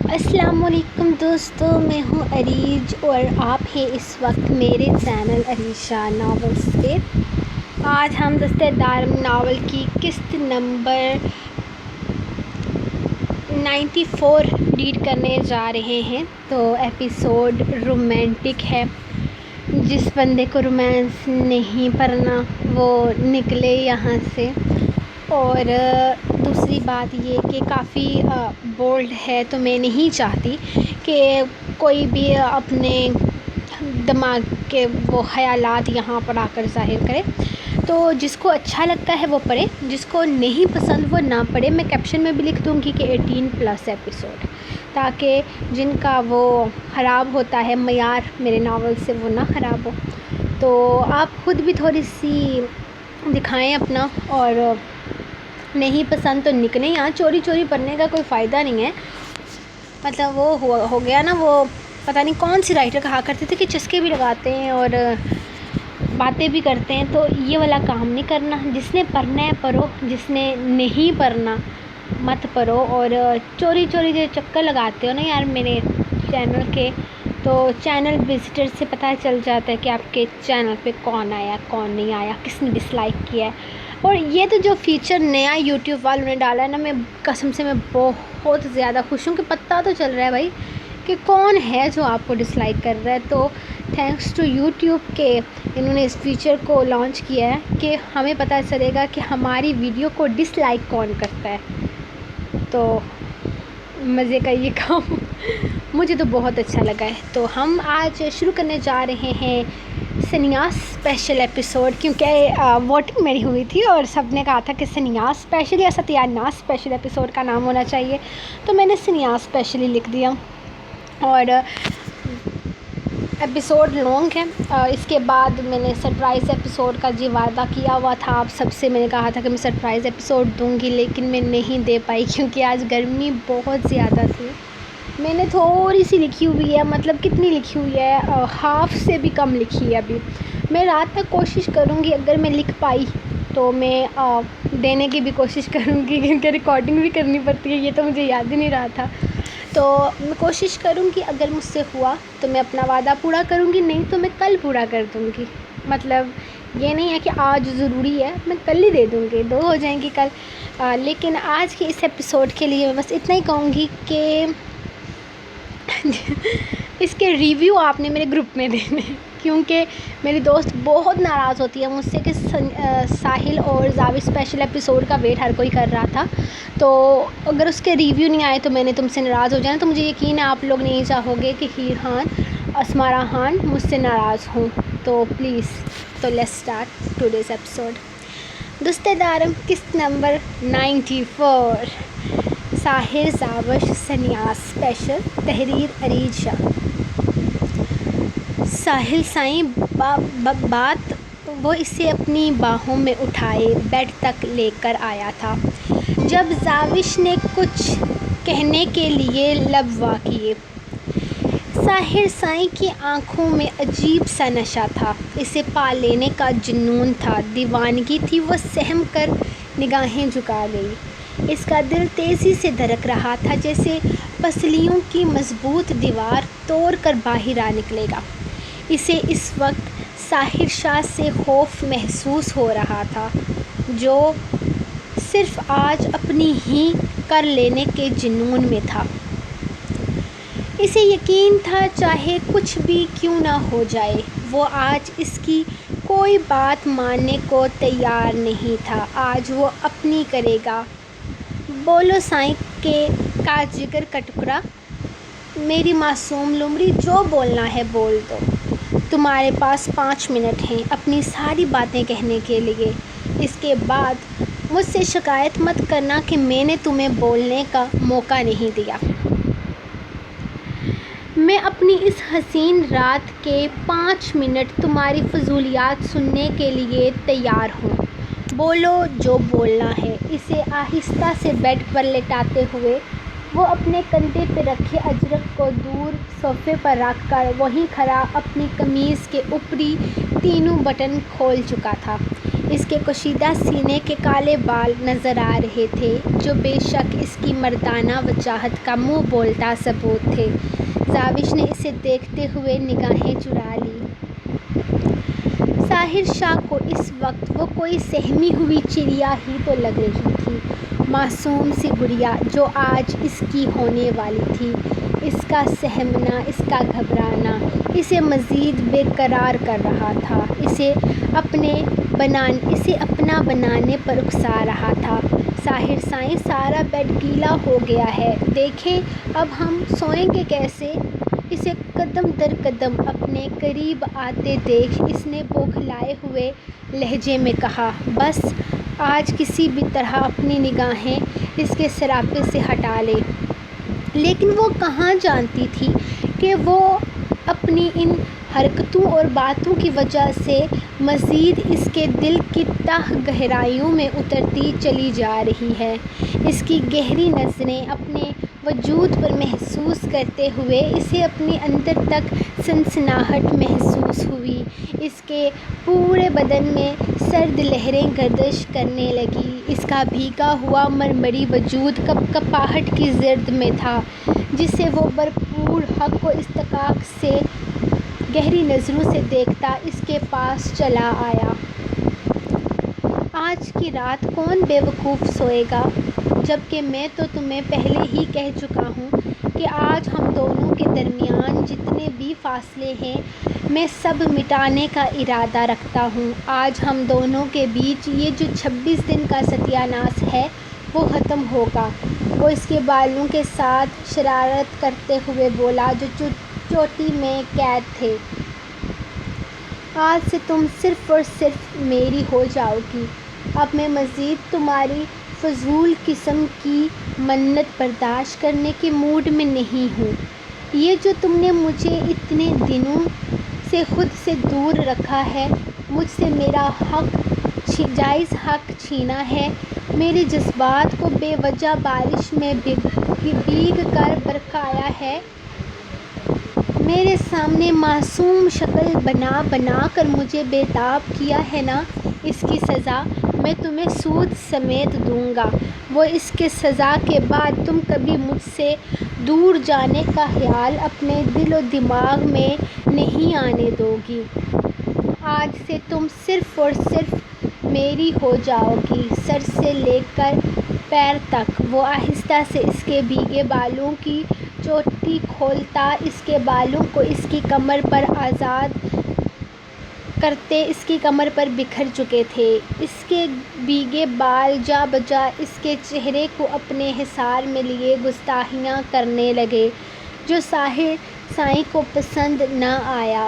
السلام علیکم دوستو، میں ہوں عریج اور آپ ہیں اس وقت میرے چینل عریشہ ناولز پہ۔ آج ہم دستہ دارم ناول کی قسط نمبر 94 ریڈ کرنے جا رہے ہیں۔ تو ایپیسوڈ رومانٹک ہے۔ جس بندے کو رومانس نہیں پڑھنا وہ نکلے یہاں سے۔ اور دوسری بات یہ کہ کافی بولڈ ہے، تو میں نہیں چاہتی کہ کوئی بھی اپنے دماغ کے وہ خیالات یہاں پر آ کر ظاہر کرے۔ تو جس کو اچھا لگتا ہے وہ پڑھے، جس کو نہیں پسند وہ نہ پڑھے۔ میں کیپشن میں بھی لکھ دوں گی کہ 18+ ایپیسوڈ، تاکہ جن کا وہ خراب ہوتا ہے معیار میرے ناول سے وہ نہ خراب ہو۔ تو آپ خود بھی تھوڑی سی دکھائیں اپنا، اور نہیں پسند تو نکلیں یہاں۔ چوری چوری پڑھنے کا کوئی فائدہ نہیں ہے۔ مطلب وہ ہو گیا نا، وہ پتہ نہیں کون سی رائٹر کہا کرتے تھے کہ چسکے بھی لگاتے ہیں اور باتیں بھی کرتے ہیں، تو یہ والا کام نہیں کرنا۔ جس نے پڑھنا ہے پڑھو، جس نے نہیں پڑھنا مت پڑھو۔ اور چوری چوری جو چکر لگاتے ہو نا یار میرے چینل کے، تو چینل وزٹر سے پتہ چل جاتا ہے کہ آپ کے چینل پہ کون آیا کون نہیں آیا، کس نے ڈس لائک کیا ہے۔ اور یہ تو جو فیچر نیا یوٹیوب والوں نے ڈالا ہے نا، میں قسم سے میں بہت زیادہ خوش ہوں کہ پتہ تو چل رہا ہے بھائی کہ کون ہے جو آپ کو ڈس لائک کر رہا ہے۔ تو تھینکس ٹو یوٹیوب کہ انہوں نے اس فیچر کو لانچ کیا ہے کہ ہمیں پتہ چلے گا کہ ہماری ویڈیو کو ڈس لائک کون کرتا ہے۔ تو مزے کا یہ کام مجھے تو بہت اچھا لگا ہے۔ تو ہم آج شروع کرنے جا رہے ہیں سنیاس اسپیشل ایپیسوڈ، کیونکہ ووٹنگ میری ہوئی تھی اور سب نے کہا تھا کہ سنیاس اسپیشل یا ستیاناس اسپیشل ایپیسوڈ کا نام ہونا چاہیے، تو میں نے سنیاس اسپیشلی لکھ دیا۔ اور ایپیسوڈ لانگ ہے۔ اس کے بعد میں نے سرپرائز ایپیسوڈ کا جی وعدہ کیا ہوا تھا آپ سب سے، میں نے کہا تھا کہ میں سرپرائز ایپیسوڈ دوں گی، لیکن میں نہیں دے پائی کیونکہ آج گرمی بہت زیادہ تھی۔ میں نے تھوڑی سی لکھی ہوئی ہے، مطلب کتنی لکھی ہوئی ہے، ہاف سے بھی کم لکھی ہے ابھی۔ میں رات تک کوشش کروں گی، اگر میں لکھ پائی تو میں دینے کی بھی کوشش کروں گی، کیونکہ ریکارڈنگ بھی کرنی پڑتی ہے، یہ تو مجھے یاد ہی نہیں رہا تھا۔ تو میں کوشش کروں گی، اگر مجھ سے ہوا تو میں اپنا وعدہ پورا کروں گی، نہیں تو میں کل پورا کر دوں گی۔ مطلب یہ نہیں ہے کہ آج ضروری ہے، میں کل ہی دے دوں گی، 2 ہو جائیں گی کل۔ لیکن آج کے اس ایپیسوڈ کے لیے میں بس اتنا ہی کہوں گی کہ اس کے ریویو آپ نے میرے گروپ میں دینے، کیونکہ میری دوست بہت ناراض ہوتی ہے مجھ سے کہ ساحل اور زاوش اسپیشل ایپیسوڈ کا ویٹ ہر کوئی کر رہا تھا، تو اگر اس کے ریویو نہیں آئے تو میں نے تم سے ناراض ہو جانا۔ تو مجھے یقین ہے آپ لوگ نہیں چاہو گے کہ ہیر خان اسمارا خان مجھ سے ناراض ہوں، تو پلیز تو لیٹس اسٹارٹ ٹوڈیز ایپیسوڈ۔ دستہ دارم قسط نمبر 94، ساحل زاوش سنیاس اسپیشل، تحریر عریشہ۔ ساحل سائیں بات وہ اسے اپنی باہوں میں اٹھائے بیڈ تک لے کر آیا تھا، جب زاوش نے کچھ کہنے کے لیے لب وا کیے۔ ساحل سائیں کی آنکھوں میں عجیب سا نشہ تھا، اسے پا لینے کا جنون تھا، دیوانگی تھی۔ وہ سہم کر نگاہیں جھکا گئی۔ اس کا دل تیزی سے دھڑک رہا تھا، جیسے پسلیوں کی مضبوط دیوار توڑ کر باہر آ نکلے گا۔ اسے اس وقت ساحر شاہ سے خوف محسوس ہو رہا تھا، جو صرف آج اپنی ہی کر لینے کے جنون میں تھا۔ اسے یقین تھا چاہے کچھ بھی کیوں نہ ہو جائے، وہ آج اس کی کوئی بات ماننے کو تیار نہیں تھا۔ آج وہ اپنی کرے گا۔ بولو سائیں کا جگر کا ٹکڑا، میری معصوم لومڑی، جو بولنا ہے بول دو۔ تمہارے پاس 5 منٹ ہیں اپنی ساری باتیں کہنے کے لیے۔ اس کے بعد مجھ سے شکایت مت کرنا کہ میں نے تمہیں بولنے کا موقع نہیں دیا۔ میں اپنی اس حسین رات کے 5 منٹ تمہاری فضولیات سننے کے لیے تیار ہوں۔ بولو جو بولنا ہے۔ اسے آہستہ سے بیڈ پر لٹاتے ہوئے وہ اپنے کندھے پہ رکھے اجرک کو دور صوفے پر رکھ کر وہیں کھڑا اپنی قمیض کے اوپری تینوں بٹن کھول چکا تھا۔ اس کے کشیدہ سینے کے کالے بال نظر آ رہے تھے جو بے شک اس کی مردانہ وجاہت کا منہ بولتا ثبوت تھے۔ زاوش نے اسے دیکھتے ہوئے نگاہیں چرا لی۔ ساحر شاہ کو اس وقت وہ کوئی سہمی ہوئی چڑیا ہی تو لگ رہی تھی، معصوم سی گڑیا جو آج اس کی ہونے والی تھی۔ اس کا سہمنا، اس کا گھبرانا اسے مزید بے قرار کر رہا تھا، اسے اپنا بنانے پر اکسا رہا تھا۔ ساحر سائیں، سارا بیڈ گیلا ہو گیا ہے، دیکھیں اب ہم سوئیں گے کیسے؟ اسے قدم در قدم اپنے قریب آتے دیکھ اس نے بوکھلائے ہوئے لہجے میں کہا، بس آج کسی بھی طرح اپنی نگاہیں اس کے سراپے سے ہٹا لے۔ لیکن وہ کہاں جانتی تھی کہ وہ اپنی ان حرکتوں اور باتوں کی وجہ سے مزید اس کے دل کی تہ گہرائیوں میں اترتی چلی جا رہی ہے۔ اس کی گہری نظریں اپنے وجود پر محسوس کرتے ہوئے اسے اپنے اندر تک سنسناہٹ محسوس ہوئی، اس کے پورے بدن میں سرد لہریں گردش کرنے لگیں، اس کا بھیگا ہوا مرمری وجود کپکپاہٹ کی زرد میں تھا جسے وہ بھرپور حق و استحقاق سے گہری نظروں سے دیکھتا اس کے پاس چلا آیا۔ آج کی رات کون بے وقوف سوئے گا، جبکہ میں تو تمہیں پہلے ہی کہہ چکا ہوں کہ آج ہم دونوں کے درمیان جتنے بھی فاصلے ہیں میں سب مٹانے کا ارادہ رکھتا ہوں۔ آج ہم دونوں کے بیچ یہ جو 26 دن کا ستیہ ناش ہے وہ ختم ہوگا۔ وہ اس کے بالوں کے ساتھ شرارت کرتے ہوئے بولا جو چوٹی میں قید تھے، آج سے تم صرف اور صرف میری ہو جاؤ گی۔ اب میں مزید تمہاری فضول قسم کی منت برداشت کرنے کے موڈ میں نہیں ہوں۔ یہ جو تم نے مجھے اتنے دنوں سے خود سے دور رکھا ہے، مجھ سے میرا جائز حق چھینا ہے، میرے جذبات کو بے وجہ بارش میں بھیگ کر برقایا ہے، میرے سامنے معصوم شکل بنا بنا کر مجھے بےتاب کیا ہے نا، اس کی سزا میں تمہیں سود سمیت دوں گا۔ وہ اس کے سزا کے بعد تم کبھی مجھ سے دور جانے کا خیال اپنے دل و دماغ میں نہیں آنے دو گی۔ آج سے تم صرف اور صرف میری ہو جاؤ گی، سر سے لے کر پیر تک۔ وہ آہستہ سے اس کے بھیگے بالوں کی چوٹی کھولتا اس کے بالوں کو اس کی کمر پر آزاد کرتے اس کی کمر پر بکھر چکے تھے، اس کے بھیگے بال جا بجا اس کے چہرے کو اپنے حصار میں لیے گستاخیاں کرنے لگے جو ساحر سائیں کو پسند نہ آیا۔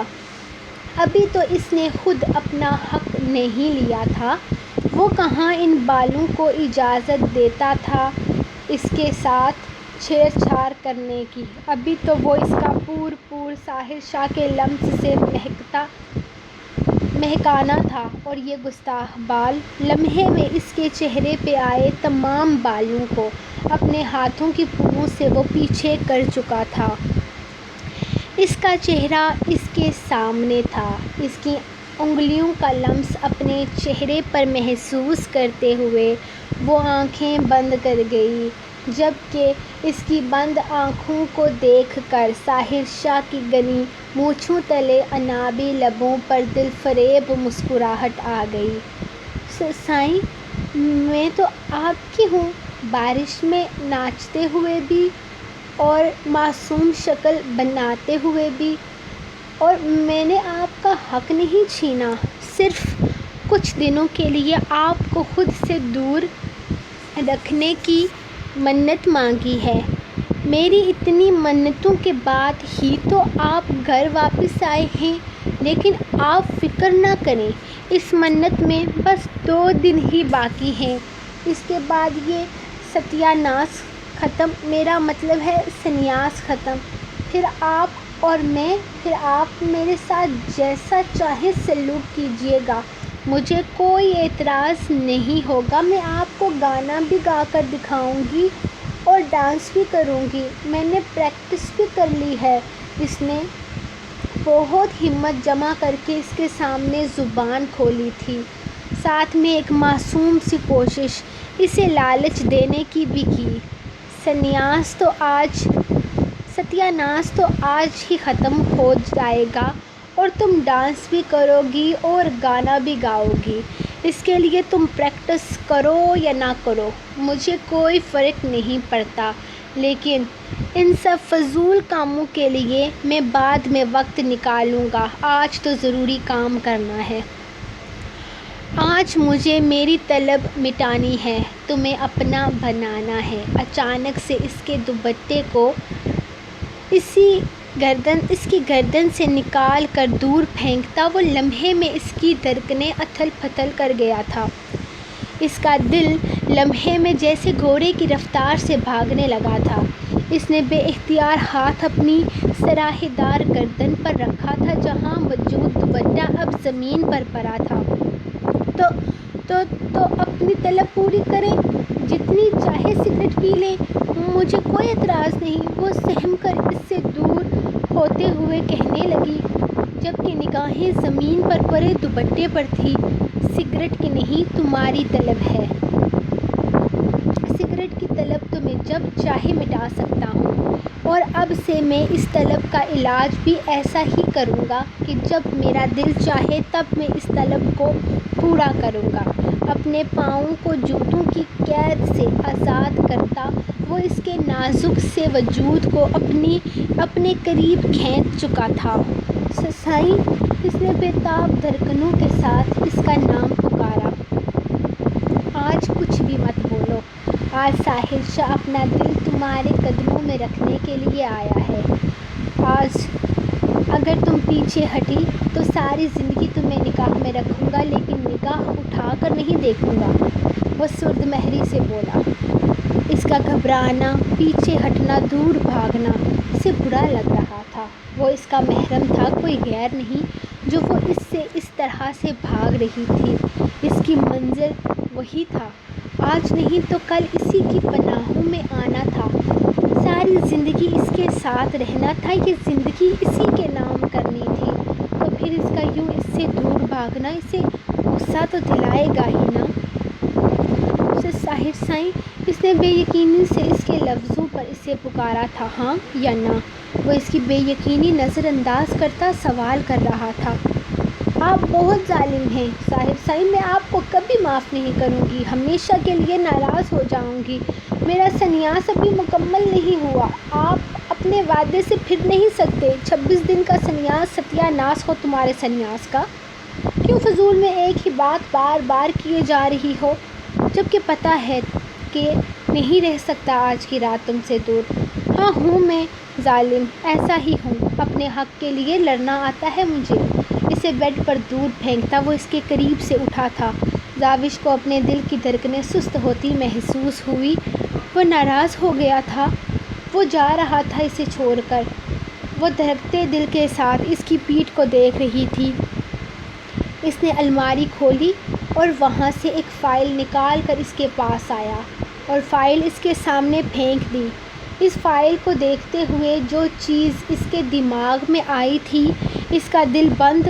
ابھی تو اس نے خود اپنا حق نہیں لیا تھا، وہ کہاں ان بالوں کو اجازت دیتا تھا اس کے ساتھ چھیڑ چھاڑ کرنے کی۔ ابھی تو وہ اس کا پور ساحر شاہ کے لمس سے مہکانا تھا اور یہ گستاخ بال لمحے میں اس کے چہرے پہ آئے تمام بالوں کو اپنے ہاتھوں کی پھولوں سے وہ پیچھے کر چکا تھا۔ اس کا چہرہ اس کے سامنے تھا، اس کی انگلیوں کا لمس اپنے چہرے پر محسوس کرتے ہوئے وہ آنکھیں بند کر گئی، جبکہ اس کی بند آنکھوں کو دیکھ کر ساحر شاہ کی گھنی مونچھوں تلے عنابی لبوں پر دل فریب مسکراہٹ آ گئی۔ سائیں، میں تو آپ کی ہوں، بارش میں ناچتے ہوئے بھی اور معصوم شکل بناتے ہوئے بھی، اور میں نے آپ کا حق نہیں چھینا، صرف کچھ دنوں کے لیے آپ کو خود سے دور رکھنے کی منت مانگی ہے۔ میری اتنی منتوں کے بعد ہی تو آپ گھر واپس آئے ہیں، لیکن آپ فکر نہ کریں، اس منت میں بس 2 دن ہی باقی ہیں، اس کے بعد یہ ستیہ ناش ختم، میرا مطلب ہے سنیاس ختم، پھر آپ اور میں، پھر آپ میرے ساتھ جیسا چاہیں سلوک کیجیے گا، مجھے کوئی اعتراض نہیں ہوگا، میں آپ کو گانا بھی گا کر دکھاؤں گی اور ڈانس بھی کروں گی، میں نے پریکٹس بھی کر لی ہے۔ اس نے بہت ہمت جمع کر کے اس کے سامنے زبان کھولی تھی۔ ساتھ میں ایک معصوم سی کوشش اسے لالچ دینے کی بھی کی۔ ستیہ ناس تو آج ہی ختم ہو جائے گا اور تم ڈانس بھی کرو گی اور گانا بھی گاؤ گی۔ اس کے لیے تم پریکٹس کرو یا نہ کرو مجھے کوئی فرق نہیں پڑتا، لیکن ان سب فضول کاموں کے لیے میں بعد میں وقت نکالوں گا، آج تو ضروری کام کرنا ہے۔ آج مجھے میری طلب مٹانی ہے، تمہیں اپنا بنانا ہے۔ اچانک سے اس کے دوپٹے کو اس کی گردن سے نکال کر دور پھینکتا وہ لمحے میں اس کی دھڑکنیں اتھل پتھل کر گیا تھا۔ اس کا دل لمحے میں جیسے گھوڑے کی رفتار سے بھاگنے لگا تھا۔ اس نے بے اختیار ہاتھ اپنی سراہی دار گردن پر رکھا تھا جہاں موجود دوپٹہ اب زمین پر پڑا تھا۔ تو اپنی طلب پوری کریں، جتنی چاہے سگریٹ پی لیں، مجھے کوئی اعتراض نہیں، وہ سہم کر اس سے دور ہوتے ہوئے کہنے لگی، جبکہ نگاہیں زمین پر پڑے دوپٹے پر تھیں۔ سگریٹ کی نہیں، تمہاری طلب ہے۔ سگریٹ کی طلب تو میں جب چاہے مٹا سکتا ہوں، اور اب سے میں اس طلب کا علاج بھی ایسا ہی کروں گا کہ جب میرا دل چاہے تب میں اس طلب کو پورا کروں گا۔ اپنے پاؤں کو جوتوں کی قید سے آزاد کرتا وہ اس کے نازک سے وجود کو اپنے قریب کھینچ چکا تھا۔ سائیں، اس نے بے تاب دھڑکنوں کے ساتھ اس کا نام پکارا۔ آج کچھ بھی مت بولو، آج ساحر شاہ اپنا دل تمہارے قدموں میں رکھنے کے لیے آیا ہے۔ آج اگر تم پیچھے ہٹی تو ساری زندگی تمہیں نگاہ میں رکھوں گا، لیکن نگاہ اٹھا کر نہیں دیکھوں گا، وہ سرد مہری سے بولا۔ اس کا گھبرانا، پیچھے ہٹنا، دور بھاگنا اسے برا لگ رہا تھا۔ وہ اس کا محرم تھا، کوئی غیر نہیں جو وہ اس سے اس طرح سے بھاگ رہی تھی۔ اس کی منزل وہی تھا، آج نہیں تو کل اسی کی پناہوں میں آنا تھا، ساری زندگی اس کے ساتھ رہنا تھا، یہ زندگی اسی کے نام کرنی تھی۔ تو پھر اس کا یوں اس سے دور بھاگنا اسے غصہ تو دلائے گا ہی نا۔ ساحر سائیں، اس نے بے یقینی سے اس کے لفظوں پر اسے پکارا تھا، ہاں یا نہ؟ وہ اس کی بے یقینی نظر انداز کرتا سوال کر رہا تھا۔ آپ بہت ظالم ہیں ساحر سائیں، میں آپ کو کبھی معاف نہیں کروں گی، ہمیشہ کے لیے ناراض ہو جاؤں گی۔ میرا سنیاس ابھی مکمل نہیں ہوا، آپ اپنے وعدے سے پھر نہیں سکتے۔ 26 دن کا سنیاس ستیہ ناس ہو تمہارے سنیاس کا۔ کیوں فضول میں ایک ہی بات بار بار کیے جا رہی ہو، جبکہ پتہ ہے کہ نہیں رہ سکتا آج کی رات تم سے دور۔ ہاں ہوں میں ظالم، ایسا ہی ہوں، اپنے حق کے لیے لڑنا آتا ہے مجھے۔ اسے بیڈ پر دور پھینکتا وہ اس کے قریب سے اٹھا تھا۔ جاوش کو اپنے دل کی دھڑکنیں سست ہوتی محسوس ہوئی، وہ ناراض ہو گیا تھا، وہ جا رہا تھا اسے چھوڑ کر۔ وہ دھڑکتے دل کے ساتھ اس کی پیٹھ کو دیکھ رہی تھی۔ اس نے الماری کھولی اور وہاں سے ایک فائل نکال کر اس کے پاس آیا اور فائل اس کے سامنے پھینک دی۔ اس فائل کو دیکھتے ہوئے جو چیز اس کے دماغ میں آئی تھی، اس کا دل بند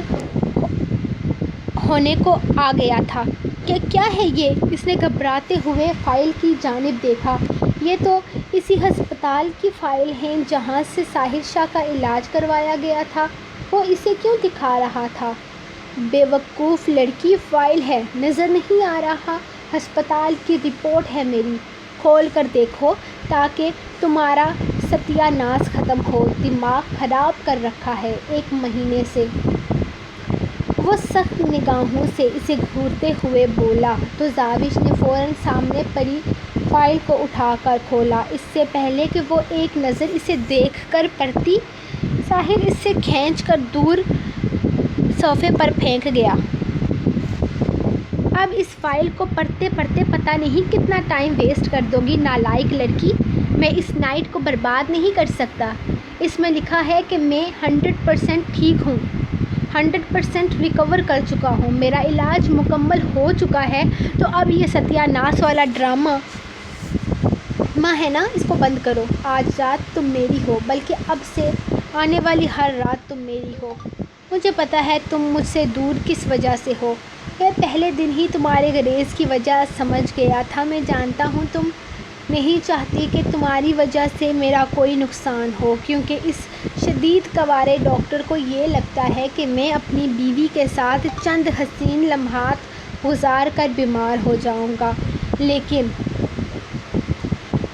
ہونے کو آ گیا تھا کہ کیا ہے یہ؟ اس نے گھبراتے ہوئے فائل کی جانب دیکھا۔ یہ تو اسی ہسپتال کی فائل ہے جہاں سے ساحر شاہ کا علاج کروایا گیا تھا، وہ اسے کیوں دکھا رہا تھا؟ بے وقوف لڑکی، فائل ہے، نظر نہیں آ رہا؟ ہسپتال کی رپورٹ ہے میری، کھول کر دیکھو تاکہ تمہارا ستیہ ناس ختم ہو، دماغ خراب کر رکھا ہے 1 مہینے سے۔ وہ سخت نگاہوں سے اسے گھورتے ہوئے بولا تو جاوش نے فوراً سامنے پڑی فائل کو اٹھا کر کھولا۔ اس سے پہلے کہ وہ ایک نظر اسے دیکھ کر پڑتی، ساحر اس سے کھینچ کر دور صوفے پر پھینک گیا۔ اب اس فائل کو پڑھتے پڑھتے پتہ نہیں کتنا ٹائم ویسٹ کر دو گی نالائق لڑکی، میں اس نائٹ کو برباد نہیں کر سکتا۔ اس میں لکھا ہے کہ میں 100% ٹھیک ہوں، 100% ریکور کر چکا ہوں، میرا علاج مکمل ہو چکا ہے، تو اب یہ ستیہ ناس والا ڈرامہ ہے نا، اس کو بند کرو۔ آج رات تم میری ہو، بلکہ اب سے آنے والی ہر رات تم میری ہو۔ مجھے پتہ ہے تم مجھ سے دور کس وجہ سے ہو، میں پہلے دن ہی تمہارے غریض کی وجہ سمجھ گیا تھا۔ میں جانتا ہوں تم نہیں چاہتی کہ تمہاری وجہ سے میرا کوئی نقصان ہو، کیونکہ اس شدید کوارے ڈاکٹر کو یہ لگتا ہے کہ میں اپنی بیوی کے ساتھ چند حسین لمحات گزار کر بیمار ہو جاؤں گا، لیکن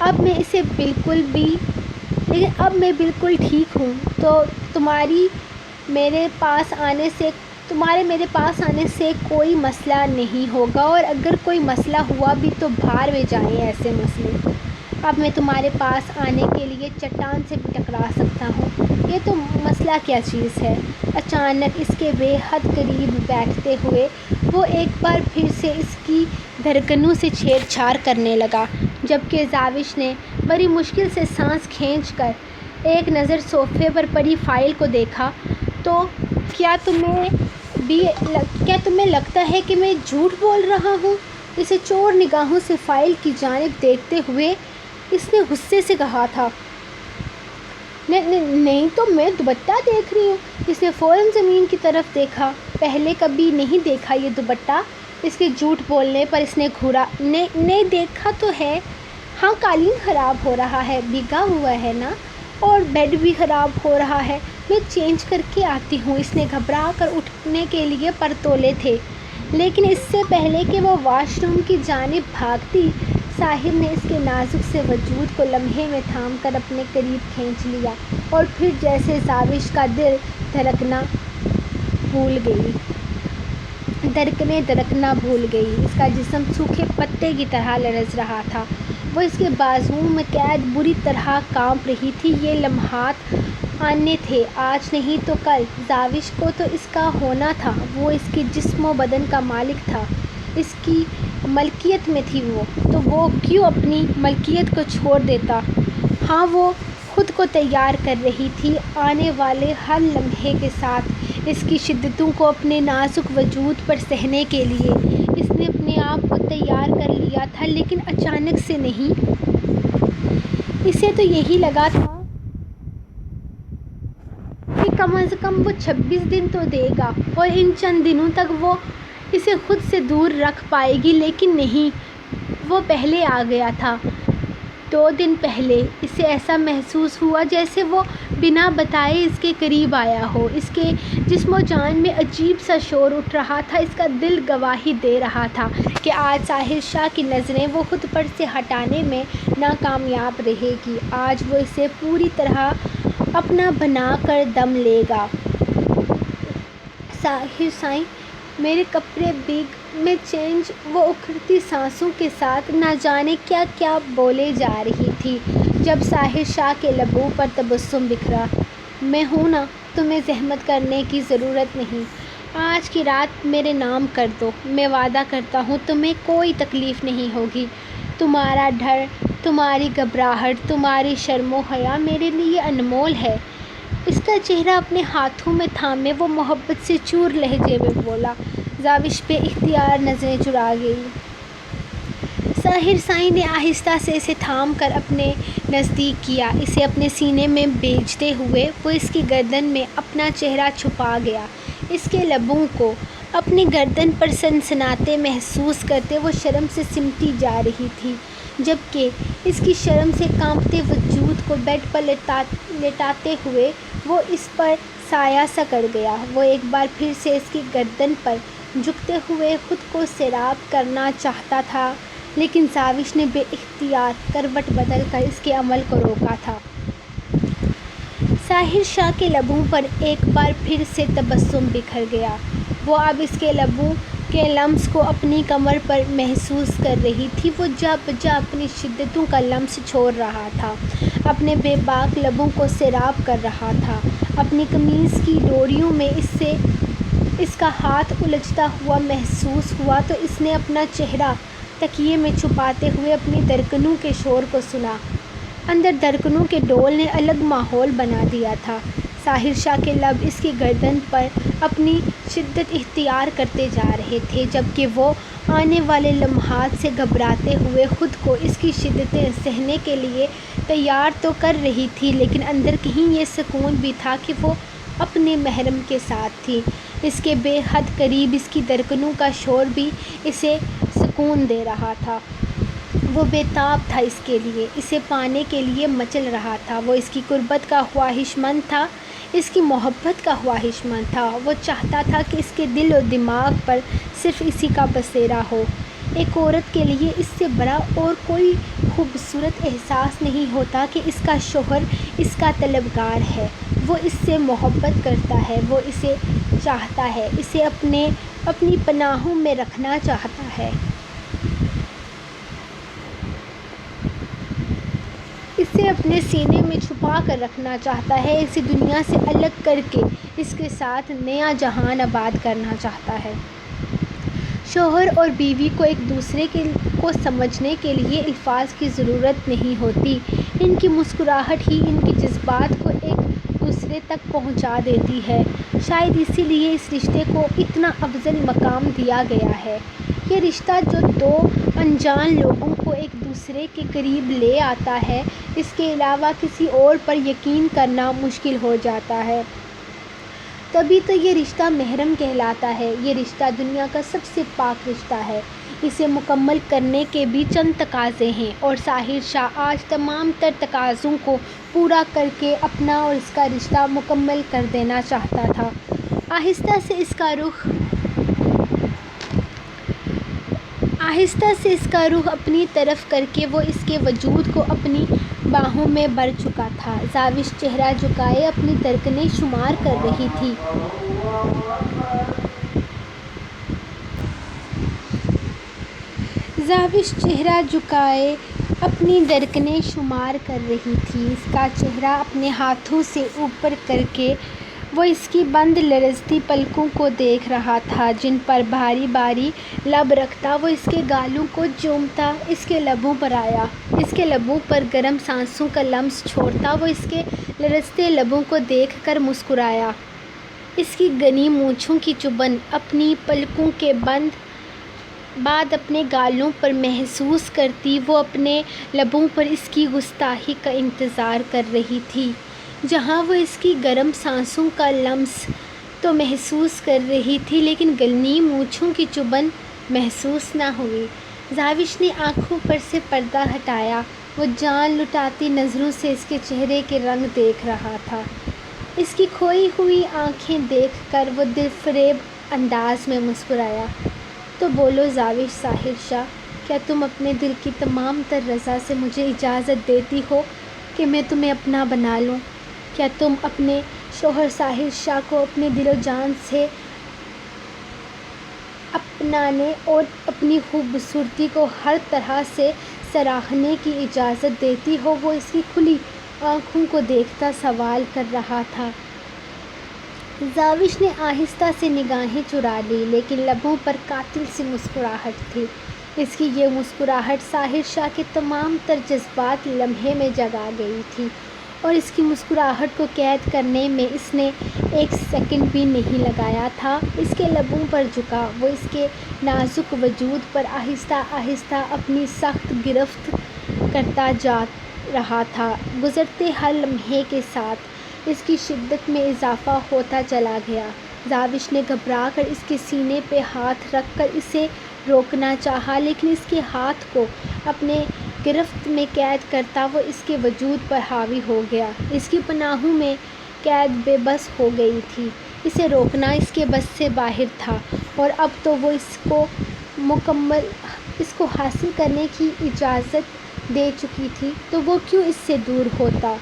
اب میں بالکل ٹھیک ہوں، تو تمہارے میرے پاس آنے سے کوئی مسئلہ نہیں ہوگا، اور اگر کوئی مسئلہ ہوا بھی تو باہر میں جائیں ایسے مسئلے۔ اب میں تمہارے پاس آنے کے لیے چٹان سے بھی ٹکرا سکتا ہوں، یہ تو مسئلہ کیا چیز ہے؟ اچانک اس کے بے حد قریب بیٹھتے ہوئے وہ ایک بار پھر سے اس کی دھڑکنوں سے چھیڑ چھاڑ کرنے لگا، جبکہ زاوش نے بڑی مشکل سے سانس کھینچ کر ایک نظر صوفے پر پڑی فائل کو دیکھا۔ تو کیا تمہیں لگتا ہے کہ میں جھوٹ بول رہا ہوں؟ اسے چور نگاہوں سے فائل کی جانب دیکھتے ہوئے اس نے غصے سے کہا تھا۔ نہیں تو میں دوپٹہ دیکھ رہی ہوں۔ اس نے فوراً زمین کی طرف دیکھا۔ پہلے کبھی نہیں دیکھا یہ دوپٹہ؟ اس کے جھوٹ بولنے پر اس نے گھورا۔ نہیں دیکھا تو ہے۔ ہاں، قالین خراب ہو رہا ہے، بھیگا ہوا ہے نا، اور بیڈ بھی خراب ہو رہا ہے، میں چینج کر کے آتی ہوں۔ اس نے گھبرا کر اٹھنے کے لیے پر تولے تھے، لیکن اس سے پہلے کہ وہ واش روم کی جانب بھاگتی، ساحر نے اس کے نازک سے وجود کو لمحے میں تھام کر اپنے قریب کھینچ لیا، اور پھر جیسے زاوش کا دل دھڑکنا بھول گئی، اس کا جسم سوکھے پتے کی طرح لرز رہا تھا، وہ اس کے بازوؤں میں قید بری طرح کانپ رہی تھی۔ یہ لمحات آنے تھے، آج نہیں تو کل۔ زاوش کو تو اس کا ہونا تھا، وہ اس کے جسم و بدن کا مالک تھا، اس کی ملکیت میں تھی وہ، تو وہ کیوں اپنی ملکیت کو چھوڑ دیتا؟ ہاں، وہ خود کو تیار کر رہی تھی آنے والے ہر لمحے کے ساتھ اس کی شدتوں کو اپنے نازک وجود پر سہنے کے لیے۔ اس نے اپنے آپ کو تیار کر لیا تھا، لیکن اچانک سے نہیں۔ اسے تو یہی لگا تھا کہ کم از کم وہ 26 دن تو دے گا، اور ان چند دنوں تک وہ اسے خود سے دور رکھ پائے گی، لیکن نہیں، وہ پہلے آ گیا تھا۔ 2 دن پہلے اسے ایسا محسوس ہوا جیسے وہ بنا بتائے اس کے قریب آیا ہو۔ اس کے جسم و جان میں عجیب سا شور اٹھ رہا تھا، اس کا دل گواہی دے رہا تھا کہ آج ساحر شاہ کی نظریں وہ خود پر سے ہٹانے میں ناکامیاب رہے گی۔ آج وہ اسے پوری طرح اپنا بنا کر دم لے گا۔ ساحر سائیں، میرے کپڑے بھیگ میں چینج، وہ اکھڑتی سانسوں کے ساتھ نہ جانے کیا کیا بولے جا رہی تھی، جب ساحر شاہ کے لبوں پر تبسم بکھرا۔ میں ہوں نا، تمہیں زحمت کرنے کی ضرورت نہیں، آج کی رات میرے نام کر دو، میں وعدہ کرتا ہوں تمہیں کوئی تکلیف نہیں ہوگی۔ تمہارا ڈر، تمہاری گھبراہٹ، تمہاری شرم و حیا میرے لیے انمول ہے۔ اس کا چہرہ اپنے ہاتھوں میں تھامے وہ محبت سے چور لہجے میں بولا۔ زاوش بے اختیار نظریں چرا گئی۔ ساحر سائیں نے آہستہ سے اسے تھام کر اپنے نزدیک کیا، اسے اپنے سینے میں بھیجتے ہوئے وہ اس کی گردن میں اپنا چہرہ چھپا گیا۔ اس کے لبوں کو اپنی گردن پر سنسناتے محسوس کرتے وہ شرم سے سمٹی جا رہی تھی، جبکہ اس کی شرم سے کانپتے وجود کو بیڈ پر لٹاتے ہوئے وہ اس پر سایہ سا کر گیا۔ وہ ایک بار پھر سے اس کی گردن پر جھکتے ہوئے خود کو سیراب کرنا چاہتا تھا، لیکن زاوش نے بے اختیار کروٹ بدل کر اس کے عمل کو روکا تھا۔ ساحر شاہ کے لبوں پر ایک بار پھر سے تبسم بکھر گیا۔ وہ اب اس کے لبوں کے لمس کو اپنی کمر پر محسوس کر رہی تھی، وہ جا بجا اپنی شدتوں کا لمس چھوڑ رہا تھا، اپنے بے باک لبوں کو سیراب کر رہا تھا۔ اپنی قمیض کی ڈوریوں میں اس کا ہاتھ الجھتا ہوا محسوس ہوا تو اس نے اپنا چہرہ تکیے میں چھپاتے ہوئے اپنی دھڑکنوں کے شور کو سنا۔ اندر دھڑکنوں کے ڈول نے الگ ماحول بنا دیا تھا۔ ساحر شاہ کے لب اس کی گردن پر اپنی شدت اختیار کرتے جا رہے تھے، جبکہ وہ آنے والے لمحات سے گھبراتے ہوئے خود کو اس کی شدتیں سہنے کے لیے تیار تو کر رہی تھی، لیکن اندر کہیں یہ سکون بھی تھا کہ وہ اپنے محرم کے ساتھ تھی۔ اس کے بے حد قریب اس کی دھڑکنوں کا شور بھی اسے سکون دے رہا تھا۔ وہ بے تاب تھا اس کے لیے، اسے پانے کے لیے مچل رہا تھا۔ وہ اس کی قربت کا خواہش مند تھا، اس کی محبت کا خواہش مند تھا۔ وہ چاہتا تھا کہ اس کے دل و دماغ پر صرف اسی کا بسیرا ہو۔ ایک عورت کے لیے اس سے بڑا اور کوئی خوبصورت احساس نہیں ہوتا کہ اس کا شوہر اس کا طلبگار ہے، وہ اس سے محبت کرتا ہے، وہ اسے چاہتا ہے، اسے اپنی پناہوں میں رکھنا چاہتا ہے، اسے اپنے سینے میں چھپا کر رکھنا چاہتا ہے، اسے دنیا سے الگ کر کے اس کے ساتھ نیا جہان آباد کرنا چاہتا ہے۔ شوہر اور بیوی کو ایک دوسرے کو سمجھنے کے لیے الفاظ کی ضرورت نہیں ہوتی، ان کی مسکراہٹ ہی ان کے جذبات کو ایک دوسرے تک پہنچا دیتی ہے۔ شاید اسی لیے اس رشتے کو اتنا افضل مقام دیا گیا ہے۔ یہ رشتہ جو دو انجان لوگوں کو ایک دوسرے کے قریب لے آتا ہے، اس کے علاوہ کسی اور پر یقین کرنا مشکل ہو جاتا ہے۔ تبھی تو یہ رشتہ محرم کہلاتا ہے۔ یہ رشتہ دنیا کا سب سے پاک رشتہ ہے۔ اسے مکمل کرنے کے بھی چند تقاضے ہیں، اور ساحر شاہ آج تمام تر تقاضوں کو پورا کر کے اپنا اور اس کا رشتہ مکمل کر دینا چاہتا تھا۔ آہستہ سے اس کا رخ اپنی طرف کر کے وہ اس کے وجود کو اپنی باہوں میں بھر چکا تھا۔ زاوش چہرہ جھکائے اپنی دھڑکنیں شمار کر رہی تھی۔ اس کا چہرہ اپنے ہاتھوں سے اوپر کر کے وہ اس کی بند لرزتی پلکوں کو دیکھ رہا تھا، جن پر بھاری بھاری لب رکھتا وہ اس کے گالوں کو چومتا، اس کے لبوں پر آیا، اس کے لبوں پر گرم سانسوں کا لمس چھوڑتا وہ اس کے لرزتے لبوں کو دیکھ کر مسکرایا۔ اس کی گھنی مونچھوں کی چبھن اپنی پلکوں کے بعد اپنے گالوں پر محسوس کرتی وہ اپنے لبوں پر اس کی گستاخی کا انتظار کر رہی تھی۔ جہاں وہ اس کی گرم سانسوں کا لمس تو محسوس کر رہی تھی، لیکن گھنی مونچھوں کی چبھن محسوس نہ ہوئی۔ زاوش نے آنکھوں پر سے پردہ ہٹایا، وہ جان لٹاتی نظروں سے اس کے چہرے کے رنگ دیکھ رہا تھا۔ اس کی کھوئی ہوئی آنکھیں دیکھ کر وہ دل فریب انداز میں مسکرایا۔ تو بولو زاوش ساحر شاہ، کیا تم اپنے دل کی تمام تر رضا سے مجھے اجازت دیتی ہو کہ میں تمہیں اپنا بنا لوں؟ کیا تم اپنے شوہر ساحر شاہ کو اپنے دل و جان سے اپنانے اور اپنی خوبصورتی کو ہر طرح سے سراہنے کی اجازت دیتی ہو؟ وہ اس کی کھلی آنکھوں کو دیکھتا سوال کر رہا تھا۔ زاوش نے آہستہ سے نگاہیں چرا لی، لیکن لبوں پر قاتل سی مسکراہٹ تھی۔ اس کی یہ مسکراہٹ ساحر شاہ کے تمام تر جذبات لمحے میں جگا گئی تھی، اور اس کی مسکراہٹ کو قید کرنے میں اس نے ایک سیکنڈ بھی نہیں لگایا تھا۔ اس کے لبوں پر جھکا، وہ اس کے نازک وجود پر آہستہ آہستہ اپنی سخت گرفت کرتا جا رہا تھا۔ گزرتے ہر لمحے کے ساتھ اس کی شدت میں اضافہ ہوتا چلا گیا۔ زاوش نے گھبرا کر اس کے سینے پہ ہاتھ رکھ کر اسے روکنا چاہا، لیکن اس کے ہاتھ کو اپنے گرفت میں قید کرتا وہ اس کے وجود پر حاوی ہو گیا۔ اس کی پناہوں میں قید بے بس ہو گئی تھی، اسے روکنا اس کے بس سے باہر تھا، اور اب تو وہ اس کو حاصل کرنے کی اجازت دے چکی تھی، تو وہ کیوں اس سے دور ہوتا؟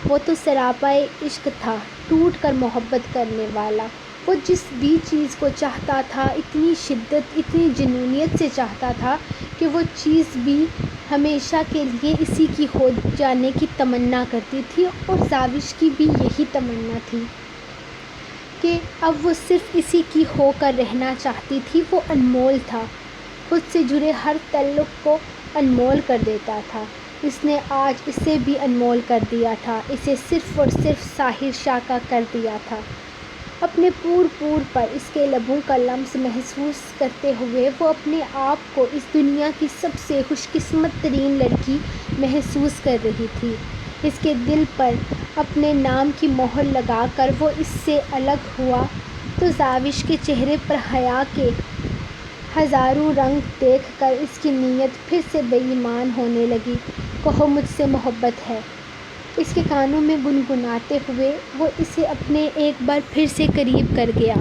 وہ تو سراپا عشق تھا، ٹوٹ کر محبت کرنے والا۔ وہ جس بھی چیز کو چاہتا تھا اتنی شدت، اتنی جنونیت سے چاہتا تھا کہ وہ چیز بھی ہمیشہ کے لیے اسی کی ہو جانے کی تمنا کرتی تھی، اور زاوش کی بھی یہی تمنا تھی کہ اب وہ صرف اسی کی ہو کر رہنا چاہتی تھی۔ وہ انمول تھا، خود سے جڑے ہر تعلق کو انمول کر دیتا تھا۔ اس نے آج اسے بھی انمول کر دیا تھا، اسے صرف اور صرف ساحر شاہ کا کر دیا تھا۔ اپنے پور پر اس کے لبوں کا لمس محسوس کرتے ہوئے وہ اپنے آپ کو اس دنیا کی سب سے خوش قسمت ترین لڑکی محسوس کر رہی تھی۔ اس کے دل پر اپنے نام کی مہر لگا کر وہ اس سے الگ ہوا تو زاوش کے چہرے پر حیا کے ہزاروں رنگ دیکھ کر اس کی نیت پھر سے بے ایمان ہونے لگی۔ کہو مجھ سے محبت ہے، اس کے کانوں میں گنگناتے ہوئے وہ اسے اپنے ایک بار پھر سے قریب کر گیا۔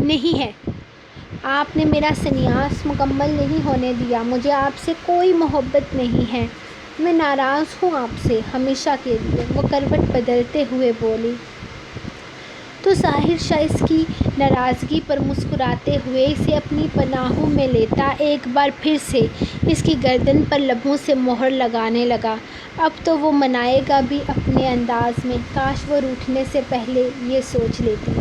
نہیں ہے، آپ نے میرا سنیاس مکمل نہیں ہونے دیا، مجھے آپ سے کوئی محبت نہیں ہے، میں ناراض ہوں آپ سے ہمیشہ کے لیے، وہ کروٹ بدلتے ہوئے بولی۔ تو ظاہر شاہ اس کی ناراضگی پر مسکراتے ہوئے اسے اپنی پناہوں میں لیتا ایک بار پھر سے اس کی گردن پر لبوں سے مہر لگانے لگا۔ اب تو وہ منائے گا بھی اپنے انداز میں، کاش وہ روٹھنے سے پہلے یہ سوچ لیتی۔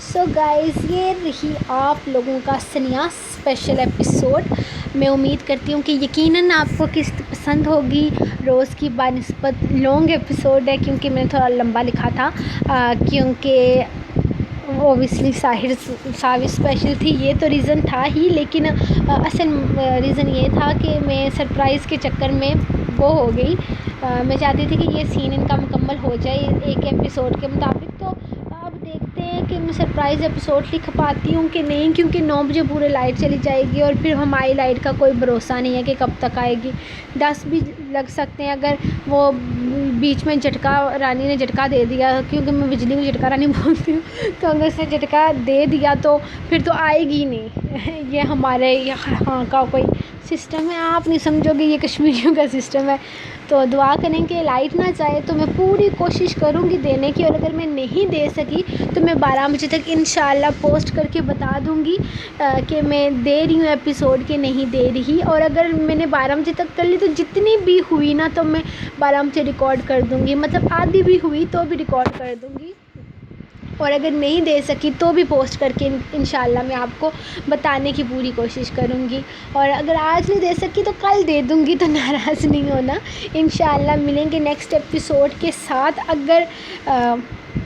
سو گائز، یہ رہی آپ لوگوں کا سنیاس اسپیشل ایپیسوڈ۔ میں امید کرتی ہوں کہ یقیناً آپ کو قسط پسند ہوگی۔ روز کی بنسبت لانگ ایپیسوڈ ہے کیونکہ میں نے تھوڑا لمبا لکھا تھا، کیونکہ اوبیسلی ساوی اسپیشل تھی، یہ تو ریزن تھا ہی، لیکن اصل ریزن یہ تھا کہ میں سرپرائز کے چکر میں وہ ہو گئی۔ میں چاہتی تھی کہ یہ سین ان کا مکمل ہو جائے ایک ایپیسوڈ کے مطابق، تو اب دیکھتے ہیں کہ میں سرپرائز ایپیسوڈ لکھ پاتی ہوں کہ نہیں، کیونکہ 9 بجے پورے لائٹ چلی جائے گی اور پھر ہماری لائٹ کا کوئی بھروسہ نہیں ہے کہ کب تک آئے گی، 10 بھی لگ سکتے ہیں اگر وہ بیچ میں رانی نے جھٹکا دے دیا، کیونکہ میں بجلی کو جھٹکا رانی بولتی ہوں، تو اگر اس نے جھٹکا دے دیا تو پھر تو آئے گی نہیں۔ یہ ہمارے یہاں کا کوئی سسٹم ہے، آپ نہیں سمجھو گے، یہ کشمیریوں کا سسٹم ہے۔ تو دعا کریں کہ لائٹ نہ جائے، تو میں پوری کوشش کروں گی دینے کی، اور اگر میں نہیں دے سکی تو میں 12 بجے تک انشاءاللہ پوسٹ کر کے بتا دوں گی کہ میں دے رہی ہوں ایپیسوڈ کہ نہیں دے رہی، اور اگر میں نے 12 بجے تک کر لی تو جتنی بھی ہوئی نا تو میں 12 بجے ریکارڈ کر دوں گی، مطلب آدھی بھی ہوئی تو بھی ریکارڈ کر دوں گی، اور اگر نہیں دے سکی تو بھی پوسٹ کر کے انشاءاللہ میں آپ کو بتانے کی پوری کوشش کروں گی، اور اگر آج نہیں دے سکی تو کل دے دوں گی، تو ناراض نہیں ہونا۔ انشاءاللہ ملیں گے نیکسٹ ایپیسوڈ کے ساتھ، اگر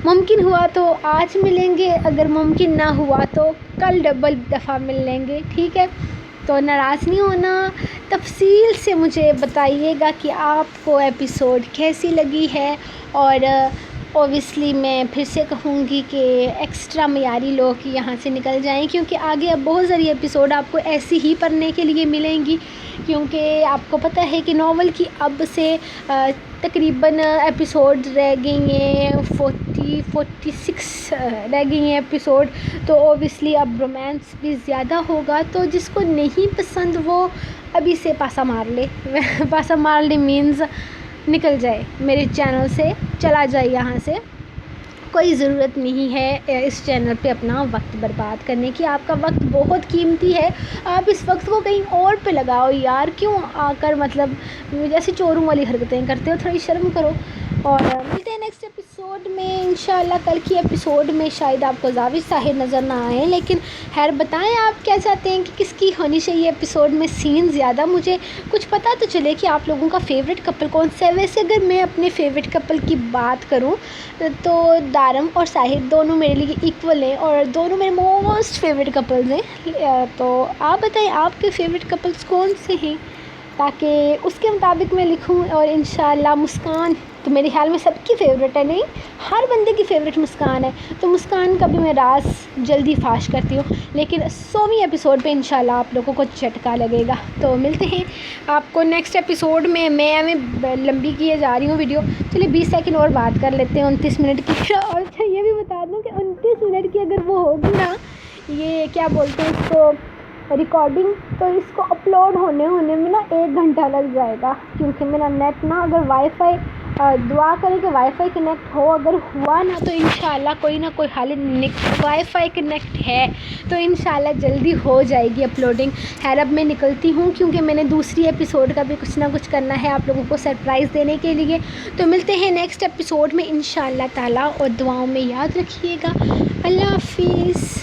ممکن ہوا تو آج ملیں گے، اگر ممکن نہ ہوا تو کل ڈبل دفعہ مل لیں گے، ٹھیک ہے؟ تو ناراض نہیں ہونا، تفصیل سے مجھے بتائیے گا کہ آپ کو ایپیسوڈ کیسی لگی ہے، اور اوبیسلی میں پھر سے کہوں گی کہ ایکسٹرا معیاری لوگ یہاں سے نکل جائیں، کیونکہ آگے اب بہت ساری ایپیسوڈ آپ کو ایسی ہی پڑھنے کے لیے ملیں گی، کیونکہ آپ کو پتہ ہے کہ ناول کی اب سے تقریباً ایپیسوڈ رہ گئی ہیں 46 رہ گئی ہیں ایپیسوڈ، تو اوبیسلی اب رومانس بھی زیادہ ہوگا، تو جس کو نہیں پسند وہ ابھی سے پاسا مار لے پاسا مار لے مینز نکل جائے میرے چینل سے، چلا جائے یہاں سے، کوئی ضرورت نہیں ہے اس چینل پہ اپنا وقت برباد کرنے کی، آپ کا وقت بہت قیمتی ہے، آپ اس وقت کو کہیں اور پہ لگاؤ یار، کیوں آ کر مطلب جیسے چوروں والی حرکتیں کرتے ہو، تھوڑی شرم کرو۔ اور ملتے ہیں نیکسٹ ایپیسوڈ میں انشاءاللہ۔ کل کی ایپیسوڈ میں شاید آپ کو زاوش طاہر نظر نہ آئیں، لیکن خیر بتائیں آپ کیا چاہتے ہیں کہ کس کی ہونی چاہیے ایپیسوڈ میں سین زیادہ، مجھے کچھ پتہ تو چلے کہ آپ لوگوں کا فیوریٹ کپل کون سا ہے۔ ویسے اگر میں اپنے فیوریٹ کپل کی بات کروں تو دارم اور ساحر دونوں میرے لیے ایکول ہیں، اور دونوں میرے موسٹ فیوریٹ کپلز ہیں، تو آپ بتائیں آپ کے فیوریٹ کپلز کون سے ہیں، تاکہ اس کے مطابق میں لکھوں، اور انشاءاللہ مسکان تو میرے خیال میں سب کی فیوریٹ ہے، نہیں ہر بندے کی فیوریٹ مسکان ہے، تو مسکان کا بھی میں راز جلدی فاش کرتی ہوں، لیکن 100ویں ایپیسوڈ پہ انشاءاللہ آپ لوگوں کو جھٹکا لگے گا۔ تو ملتے ہیں آپ کو نیکسٹ ایپیسوڈ میں لمبی کیے جا رہی ہوں ویڈیو، چلیے 20 سیکنڈ اور بات کر لیتے ہیں 29 منٹ کی، اور اچھا یہ بھی بتا دوں کہ 29 منٹ کی اگر وہ ہوگی نا، یہ کیا بولتے ہیں اس کو، ریکارڈنگ، تو اس کو اپلوڈ ہونے میں نا 1 گھنٹہ لگ جائے گا، کیونکہ میرا نیٹ نا اگر وائی فائی، دعا کریں کہ وائی فائی کنیکٹ ہو، اگر ہوا نا تو انشاءاللہ کوئی نہ کوئی حل، وائی فائی کنیکٹ ہے تو انشاءاللہ جلدی ہو جائے گی اپلوڈنگ۔ خیر اب میں نکلتی ہوں، کیونکہ میں نے دوسری ایپیسوڈ کا بھی کچھ نہ کچھ کرنا ہے آپ لوگوں کو سرپرائز دینے کے لیے، تو ملتے ہیں نیکسٹ ایپیسوڈ میں انشاءاللہ تعالی، اور دعاؤں میں یاد رکھیے گا۔ اللہ حافظ۔